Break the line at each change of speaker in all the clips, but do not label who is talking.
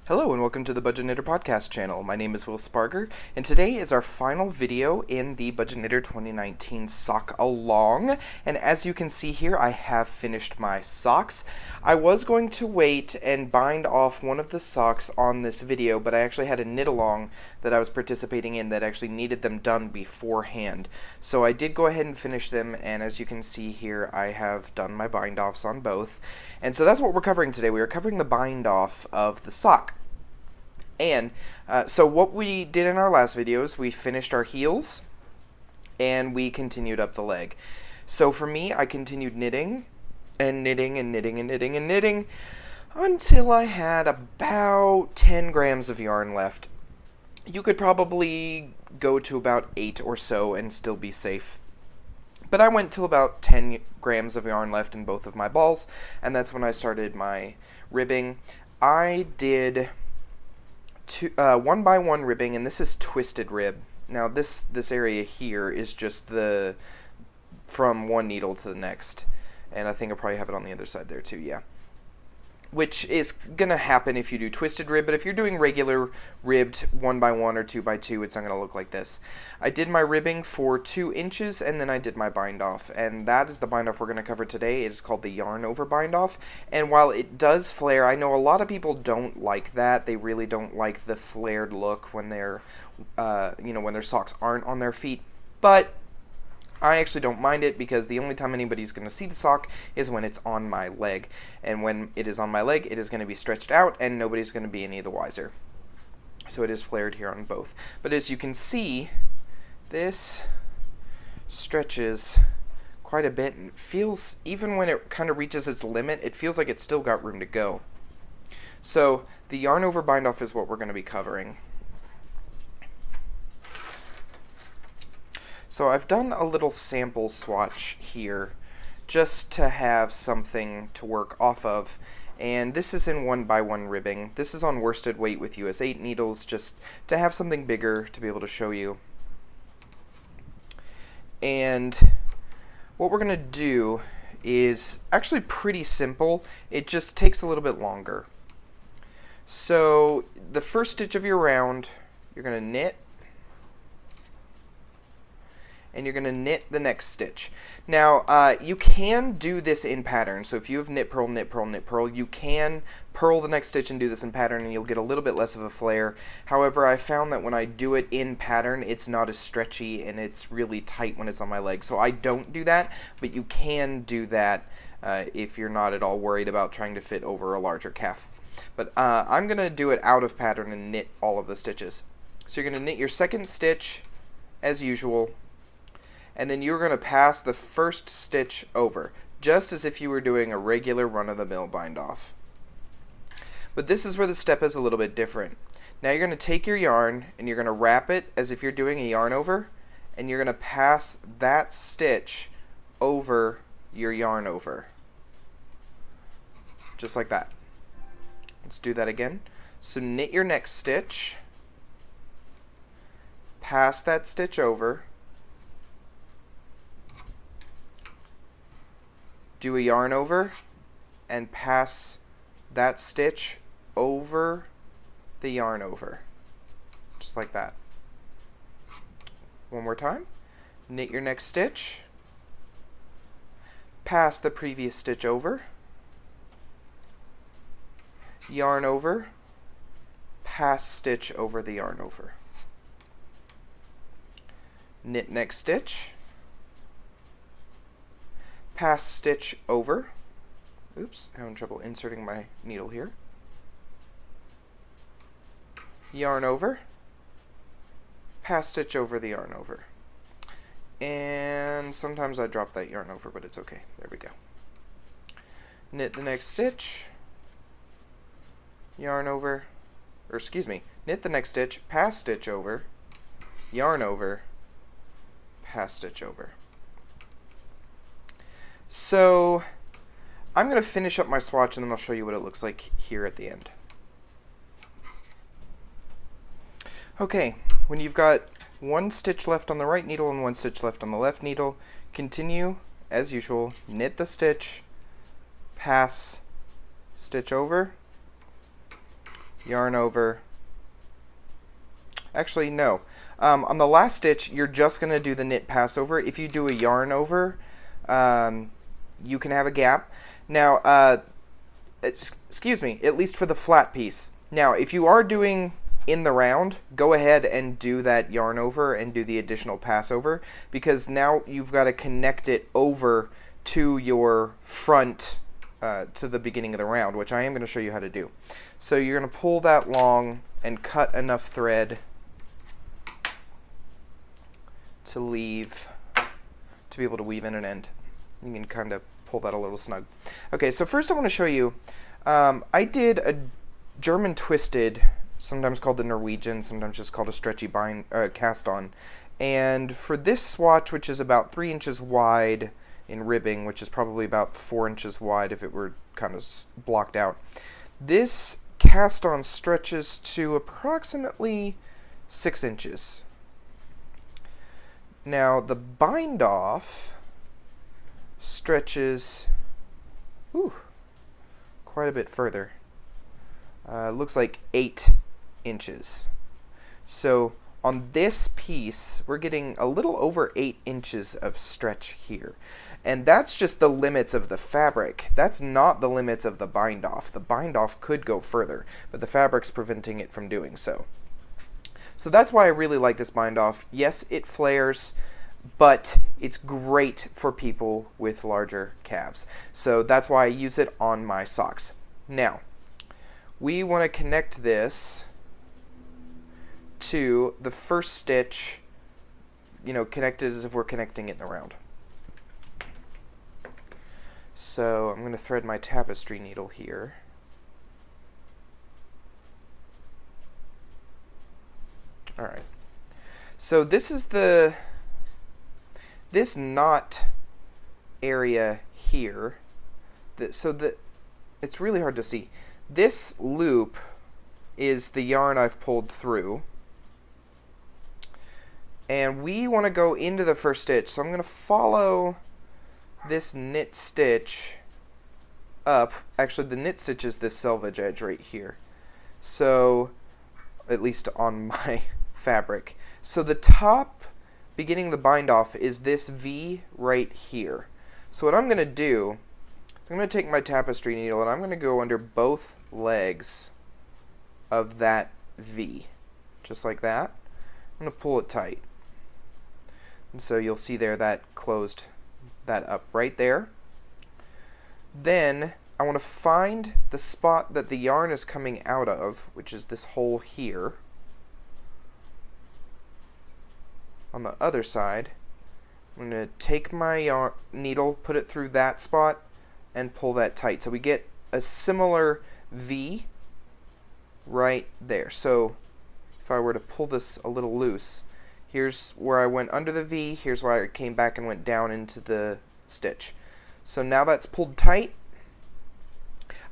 Hello and welcome to the Budget Knitter Podcast channel. My name is WSpargurKnits, and today is our final video in the Budget Knitter 2019 sock along. And as you can see here, I have finished my socks. I was going to wait and bind off one of the socks on this video, but I actually had a knit along that I was participating in that actually needed them done beforehand. So I did go ahead and finish them, and as you can see here, I have done my bind offs on both. And so that's what we're covering today. We are covering the bind off of the sock. And so what we did in our last videos, we finished our heels and we continued up the leg. So for me, I continued knitting and knitting and knitting and knitting and knitting until I had about 10 grams of yarn left. You could probably go to about 8 or so and still be safe. But I went till about 10 grams of yarn left in both of my balls, and that's when I started my ribbing. I did 1x1 ribbing, and this is twisted rib. Now this area here is just from one needle to the next, and I think I'll probably have it on the other side there too, yeah. Which is gonna happen if you do twisted rib, but if you're doing regular ribbed 1x1 or 2x2, it's not gonna look like this. I did my ribbing for 2 inches, and then I did my bind off, and that is the bind off we're gonna cover today. It is called the yarn over bind off, and while it does flare, I know a lot of people don't like that. They really don't like the flared look when they're, when their socks aren't on their feet, but I actually don't mind it because the only time anybody's going to see the sock is when it's on my leg. And when it is on my leg, it is going to be stretched out and nobody's going to be any the wiser. So it is flared here on both. But as you can see, this stretches quite a bit and feels, even when it kind of reaches its limit, it feels like it's still got room to go. So the yarn over bind off is what we're going to be covering. So I've done a little sample swatch here just to have something to work off of, and this is in 1x1 ribbing. This is on worsted weight with US 8 needles, just to have something bigger to be able to show you. And what we're going to do is actually pretty simple. It just takes a little bit longer. So the first stitch of your round, you're going to knit, and you're going to knit the next stitch. Now, you can do this in pattern. So if you have knit, purl, knit, purl, knit, purl, you can purl the next stitch and do this in pattern, and you'll get a little bit less of a flare. However, I found that when I do it in pattern, it's not as stretchy and it's really tight when it's on my leg. So I don't do that, but you can do that if you're not at all worried about trying to fit over a larger calf. But I'm going to do it out of pattern and knit all of the stitches. So you're going to knit your second stitch as usual, and then you're going to pass the first stitch over, just as if you were doing a regular run-of-the-mill bind-off. But this is where the step is a little bit different. Now you're going to take your yarn, and you're going to wrap it as if you're doing a yarn over, and you're going to pass that stitch over your yarn over. Just like that. Let's do that again. So knit your next stitch, pass that stitch over, do a yarn over, and pass that stitch over the yarn over. Just like that. One more time. Knit your next stitch, pass the previous stitch over, yarn over, pass stitch over the yarn over. Knit next stitch, pass stitch over. Oops, having trouble inserting my needle here. Yarn over, pass stitch over the yarn over. And sometimes I drop that yarn over, but it's okay. There we go. Knit the next stitch, yarn over, or excuse me, knit the next stitch, pass stitch over, yarn over, pass stitch over. So I'm going to finish up my swatch and then I'll show you what it looks like here at the end. Okay, when you've got one stitch left on the right needle and one stitch left on the left needle, continue as usual, knit the stitch, pass stitch over, yarn over. Actually, no. On the last stitch, you're just going to do the knit pass over. If you do a yarn over, you can have a gap. Now, excuse me, at least for the flat piece. Now, if you are doing in the round, go ahead and do that yarn over and do the additional pass over, because now you've got to connect it over to your front, to the beginning of the round, which I am going to show you how to do. So you're going to pull that long and cut enough thread to be able to weave in an end. You can kind of pull that a little snug. Okay, so first I want to show you, I did a German twisted, sometimes called the Norwegian, sometimes just called a stretchy cast on. And for this swatch, which is about 3 inches wide in ribbing, which is probably about 4 inches wide if it were kind of blocked out, this cast on stretches to approximately 6 inches. Now the bind off stretches quite a bit further. Looks like 8 inches. So on this piece, we're getting a little over 8 inches of stretch here. And that's just the limits of the fabric. That's not the limits of the bind off. The bind off could go further, but the fabric's preventing it from doing so. So that's why I really like this bind off. Yes, it flares, but it's great for people with larger calves. So that's why I use it on my socks. Now, we want to connect this to the first stitch, connect it as if we're connecting it in a round. So I'm going to thread my tapestry needle here. Alright. So this is this knot area here. It's really hard to see. This loop is the yarn I've pulled through. And we want to go into the first stitch. So I'm going to follow this knit stitch up. Actually, the knit stitch is this selvage edge right here. So, at least on my fabric. So the top, beginning the bind off, is this V right here. So what I'm going to do is I'm going to take my tapestry needle and I'm going to go under both legs of that V. Just like that. I'm going to pull it tight. And so you'll see there that closed that up right there. Then I want to find the spot that the yarn is coming out of, which is this hole here. On the other side, I'm going to take my needle, put it through that spot, and pull that tight. So we get a similar V right there. So if I were to pull this a little loose, here's where I went under the V, here's where I came back and went down into the stitch. So now that's pulled tight.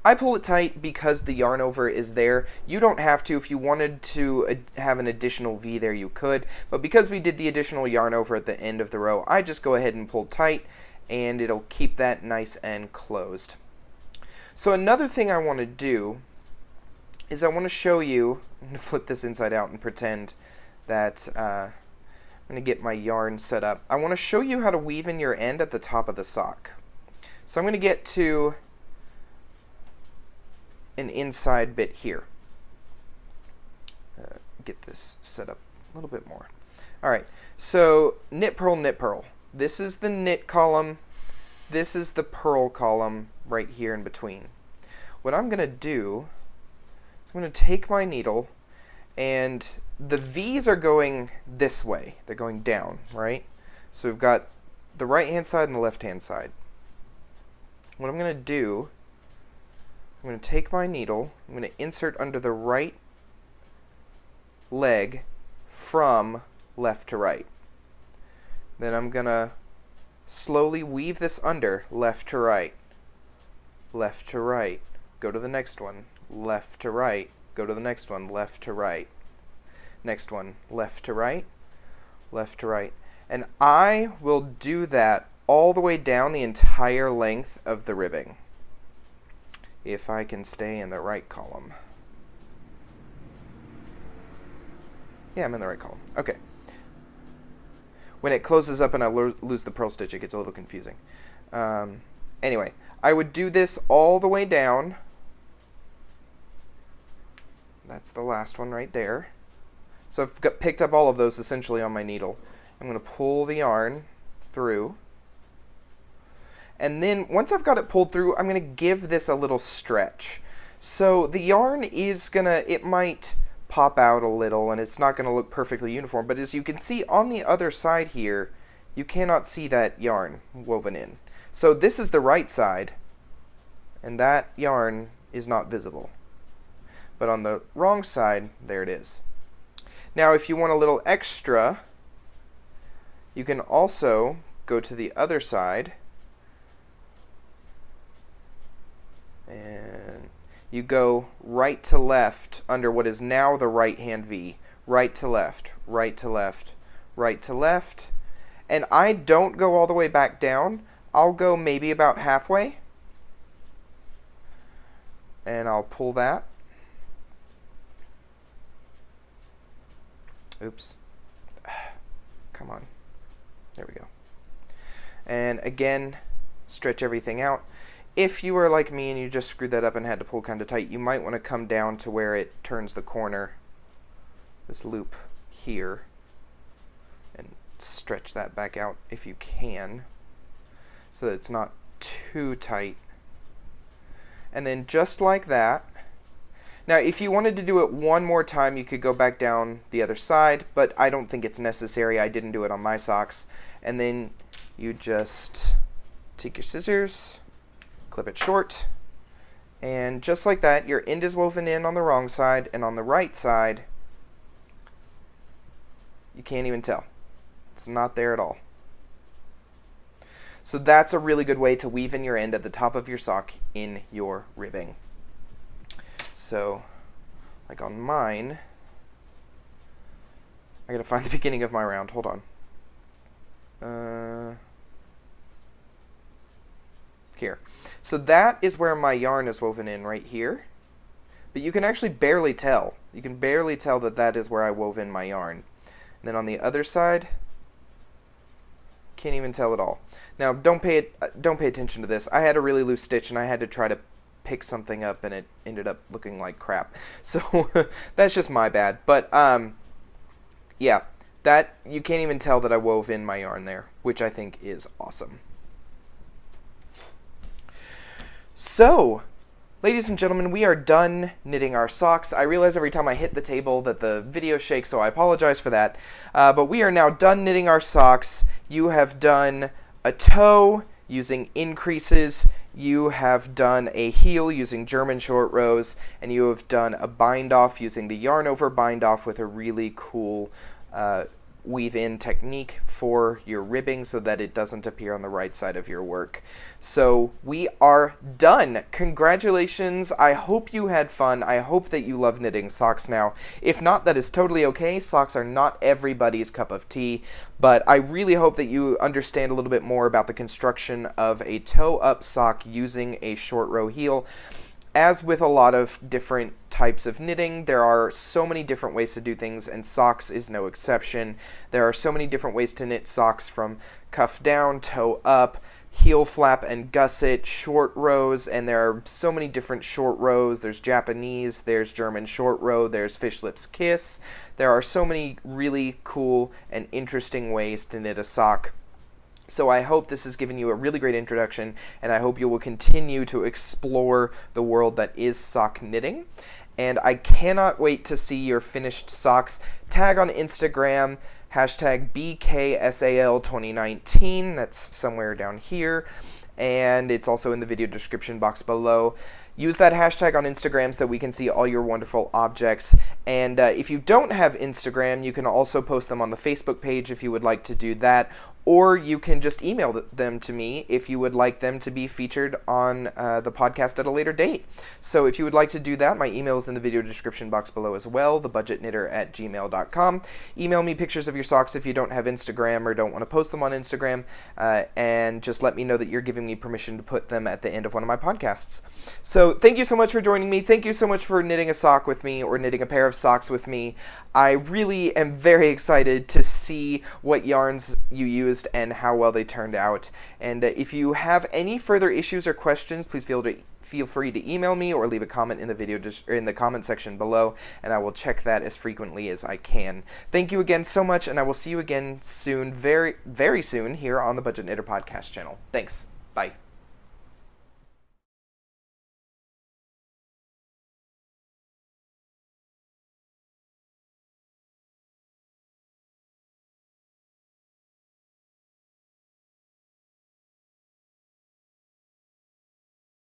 I pull it tight because the yarn over is there. You don't have to. If you wanted to have an additional V there, you could. But because we did the additional yarn over at the end of the row, I just go ahead and pull tight, and it'll keep that nice and closed. So another thing I want to do is I want to show you, I'm going to flip this inside out and pretend that I'm going to get my yarn set up. I want to show you how to weave in your end at the top of the sock. So I'm going to get to an inside bit here. Get this set up a little bit more. Alright, so knit, purl, knit, purl. This is the knit column. This is the purl column right here in between. What I'm going to do is I'm going to take my needle, and the V's are going this way. They're going down, right? So we've got the right hand side and the left hand side. What I'm going to do, I'm going to take my needle, I'm going to insert under the right leg from left to right. Then I'm going to slowly weave this under, left to right, left to right, go to the next one, left to right, go to the next one, left to right, next one, left to right, left to right. And I will do that all the way down the entire length of the ribbing, if I can stay in the right column. Yeah, I'm in the right column. Okay. When it closes up and I lose the purl stitch, it gets a little confusing. Anyway, I would do this all the way down. That's the last one right there. So I've picked up all of those essentially on my needle. I'm going to pull the yarn through. And then once I've got it pulled through, I'm going to give this a little stretch. So the yarn is going to, it might pop out a little and it's not going to look perfectly uniform, but as you can see on the other side here, you cannot see that yarn woven in. So this is the right side, and that yarn is not visible. But on the wrong side, there it is. Now if you want a little extra, you can also go to the other side and you go right to left under what is now the right hand V. Right to left, right to left, right to left. And I don't go all the way back down. I'll go maybe about halfway. And I'll pull that. Oops. Come on. There we go. And again, stretch everything out. If you were like me and you just screwed that up and had to pull kind of tight, you might want to come down to where it turns the corner, this loop here, and stretch that back out if you can, so that it's not too tight. And then just like that. Now if you wanted to do it one more time, you could go back down the other side, but I don't think it's necessary. I didn't do it on my socks. And then you just take your scissors, clip it short, and just like that, your end is woven in on the wrong side, and on the right side, you can't even tell. It's not there at all. So that's a really good way to weave in your end at the top of your sock in your ribbing. So, like on mine, I gotta find the beginning of my round. Hold on. Here. So that is where my yarn is woven in right here. But you can actually barely tell. You can barely tell that that is where I wove in my yarn. And then on the other side, can't even tell at all. Now don't pay attention to this. I had a really loose stitch and I had to try to pick something up and it ended up looking like crap. So that's just my bad. But yeah, that you can't even tell that I wove in my yarn there, which I think is awesome. So, ladies and gentlemen, we are done knitting our socks. I realize every time I hit the table that the video shakes, so I apologize for that. But we are now done knitting our socks. You have done a toe using increases. You have done a heel using German short rows. And you have done a bind off using the yarn over bind off with a really cool weave in technique for your ribbing so that it doesn't appear on the right side of your work. So we are done. Congratulations. I hope you had fun. I hope that you love knitting socks now. If not, that is totally okay. Socks are not everybody's cup of tea, but I really hope that you understand a little bit more about the construction of a toe-up sock using a short row heel. As with a lot of different types of knitting, there are so many different ways to do things, and socks is no exception. There are so many different ways to knit socks, from cuff down, toe up, heel flap and gusset, short rows, and there are so many different short rows. There's Japanese, there's German short row, there's fish lips kiss. There are so many really cool and interesting ways to knit a sock. So I hope this has given you a really great introduction, and I hope you will continue to explore the world that is sock knitting. And I cannot wait to see your finished socks. Tag on Instagram, hashtag BKSAL2019, that's somewhere down here, and it's also in the video description box below. Use that hashtag on Instagram so that we can see all your wonderful objects. And if you don't have Instagram, you can also post them on the Facebook page if you would like to do that, or you can just email them to me if you would like them to be featured on the podcast at a later date. So if you would like to do that, my email is in the video description box below as well, thebudgetknitter@gmail.com. Email me pictures of your socks if you don't have Instagram or don't want to post them on Instagram, and just let me know that you're giving me permission to put them at the end of one of my podcasts. So thank you so much for joining me. Thank you so much for knitting a sock with me or knitting a pair of socks with me. I really am very excited to see what yarns you used and how well they turned out. And if you have any further issues or questions, please feel free to email me or leave a comment in the video in the comment section below, and I will check that as frequently as I can. Thank you again so much, and I will see you again soon, very, very soon, here on the Budget Knitter podcast channel. Thanks. Bye.